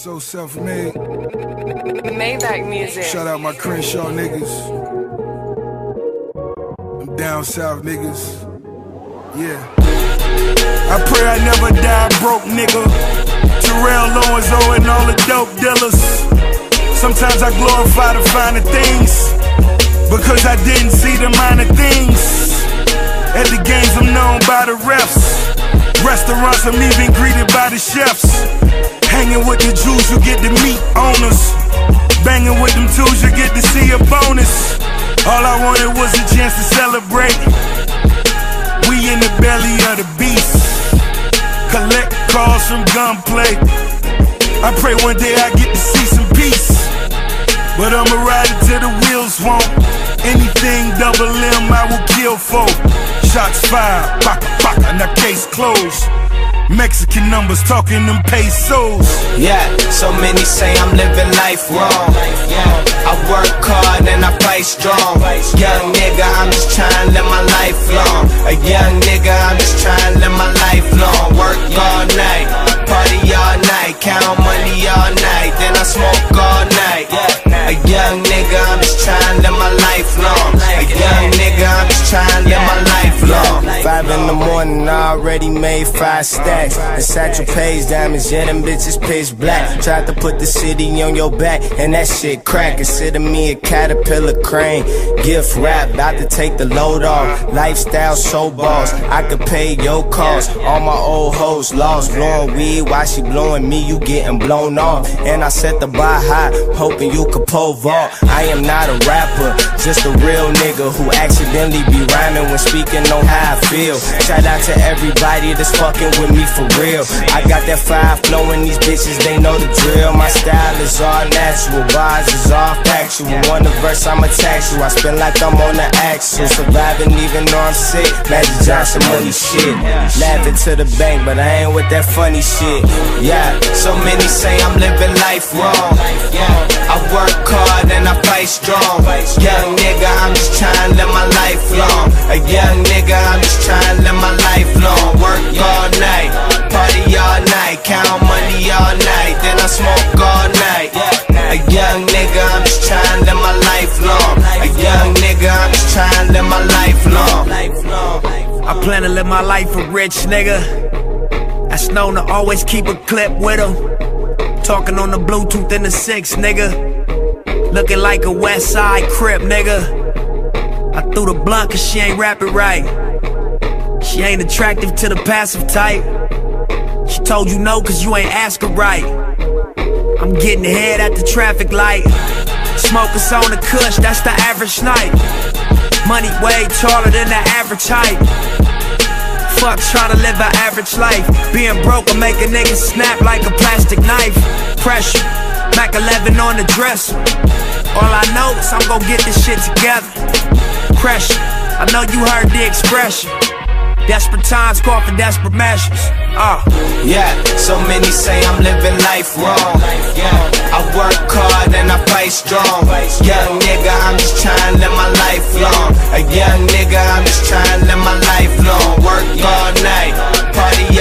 So self-made. Maybach music. Shout out my Crenshaw niggas. Them down south niggas. Yeah. I pray I never die broke, nigga. Terrell Owens and all the dope dealers. Sometimes I glorify the finer things, because I didn't see the minor things. At the games I'm known by the refs. Restaurants I'm even greeted by the chefs. Hanging with the Jews, you get to meet owners. Banging with them tools, you get to see a bonus. All I wanted was a chance to celebrate. We in the belly of the beast. Collect calls from gunplay. I pray one day I get to see some peace, but I'ma ride it till the wheels won't. Anything double M I will kill for. Shots fired, baka baka, now case closed. Mexican numbers talking them pesos. Yeah, so many say I'm living life wrong. I work hard and I fight strong. Young nigga, I'm just trying to live my life long. A young nigga, I'm just trying to live my life long. Work all night, party all night, count money all night, then I smoke all night. A young nigga, I'm just trying to live my life long. A young nigga, I'm just trying to live my life long. 5 in the morning, I already made 5 stacks. And Satchel Page diamonds, yeah, them bitches pitch black. Tried to put the city on your back, and that shit crack. Consider me a caterpillar crane. Gift wrap, about to take the load off. Lifestyle show balls, I could pay your costs. All my old hoes lost, blowing weed while she blowing me, you getting blown off. And I set the bar high, hoping you could pole vault. I am not a rapper, just a real nigga who accidentally be rhyming when speaking on how I feel. Shout out to everybody that's fucking with me for real. I got that fire flowing, these bitches, they know the drill. My style is all natural, bars is all factual. On the verse, I'ma tax you, I spin like I'm on the axle. Surviving even though I'm sick, Magic Johnson money shit. Laughing to the bank, but I ain't with that funny shit. Yeah, so many say I'm living life wrong. I work hard and I fight strong. Young nigga, I'm just trying to live my life long. A young nigga, I'm just trying to live my life long. Work all night, party all night, count money all night, then I smoke all night. A young nigga, I'm just trying to live my life long. A young nigga, I'm just trying to live my life long. I plan to live my life a rich nigga that's known to always keep a clip with him. Talking on the Bluetooth in the 6, nigga. Looking like a West Side Crip, nigga. I threw the blunt cause she ain't rapping right. She ain't attractive to the passive type. She told you no cause you ain't ask her right. I'm getting ahead at the traffic light. Smokers on the kush, that's the average night. Money way taller than the average height. Fuck tryna live an average life. Being broke will make a nigga snap like a plastic knife. Pressure, Mac 11 on the dresser. All I know is I'm gon' get this shit together. Pressure, I know you heard the expression. Desperate times call for desperate measures. Yeah, so many say I'm living life wrong. I work hard and I fight strong. Young nigga, I'm just trying to live my life long. A young nigga, I'm just trying to live my life long. Work all night, party